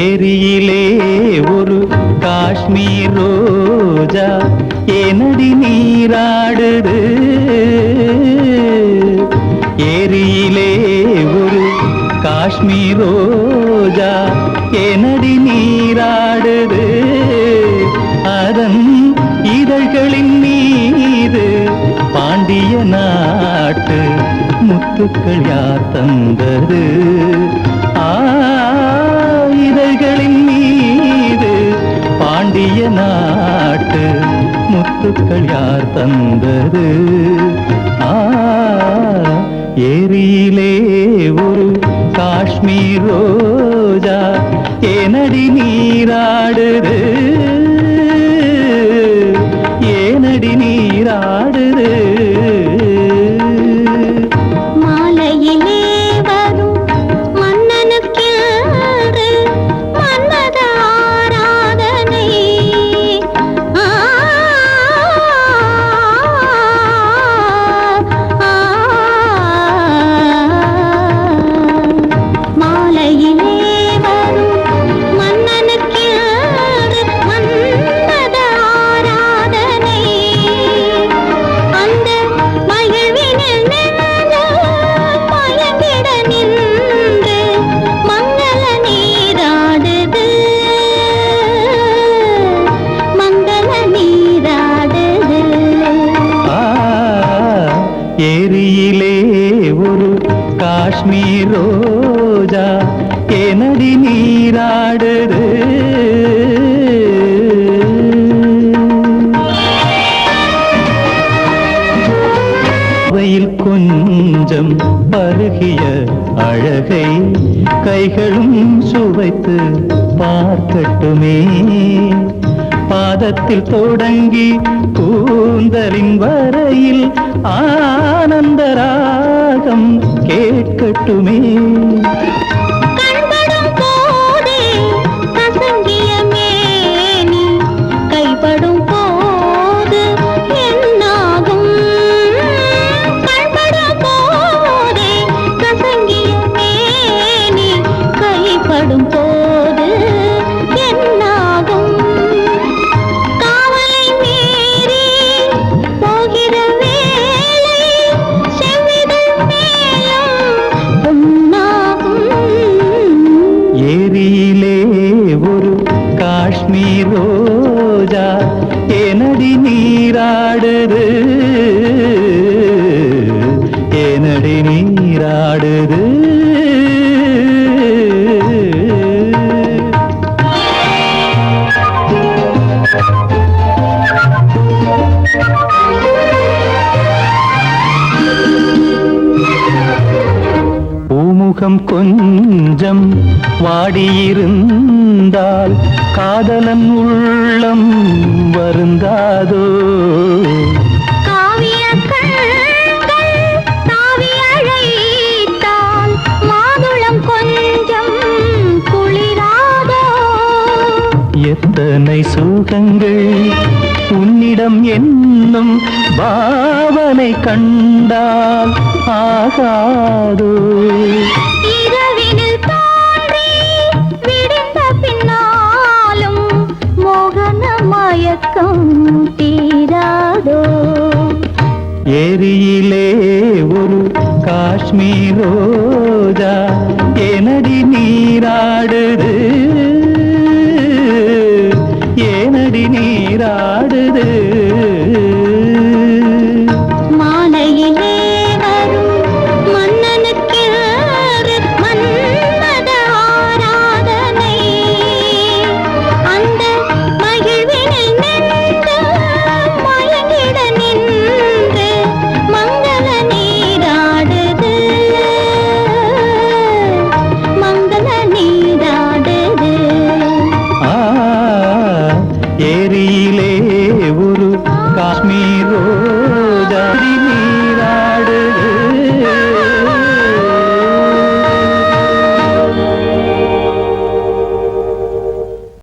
ஏரியிலே ஒரு காஷ்மீர் ரோஜா ஏனடி நீராடுது. ஏரியிலே ஒரு காஷ்மீர் ரோஜா ஏனடி நீராடுது. அதன் இதழ்களின் மீது பாண்டிய நாட்டு முத்துக்கள் யார் தந்தது? இதழ்களின் மீது பாண்டிய நாட்டு முத்துக்கள் யார் தந்தது? ஏரியிலே ஒரு காஷ்மீர் ரோஜா ஏனடி நீராடுது? ஏனடி நீராடுது? மாலையிலே வரும் மன்னனுக்கு மன்மத ஆராதனை. மாலையிலே வரும் மன்னனுக்கு மன்மத ஆராதனை. அந்த மகிழ்வினில் நின்று மயங்கிட நின்று மங்கள நீராடுது. மங்கள நீராடுது. ஏரியிலே ஒரு காஷ்மீர் ரோஜா ஏனடி நீராடுது? வெயில் கொஞ்சம் பருகிய அழகை கைகளும் சுவைத்து பார்க்கட்டுமே. பாதத்தில் தொடங்கி கூந்தலின் வரையில் ஆனந்த ராகம் கேட்கட்டுமே. கண்படும் போதே கசங்கிய மேனி கைப்படும் போது என்னாகும்? கண்படும் போதே கசங்கிய மேனி கைப்படும் போது என்னாகும்? காவலை மீறி போகிற வேளை செவ்விதழ் மேலும் பொன்னாகும். ஏரியிலே ஒரு காஷ்மீர் ரோஜா ஏனடி நீராடுது? ஏனடி நீராடுது? பூமுகம் கொஞ்சம் வாடியிருந்தால் காதலன் உள்ளம் வருந்தாதோ? காவிய கண்கள் தாவி அழைத்தால் மாதுளம் கொஞ்சம் குளிராதோ? எத்தனை சுகங்கள் உன்னிடம் என்னும் பாவனை கண்டால் ஆகாதோ? இரவினில் தோன்றி விடிந்த பின்னாலும் மோகன மயக்கம் தீராதோ? ஏரியிலே ஒரு காஷ்மீர் ரோஜா ஏனடி நீராடுது?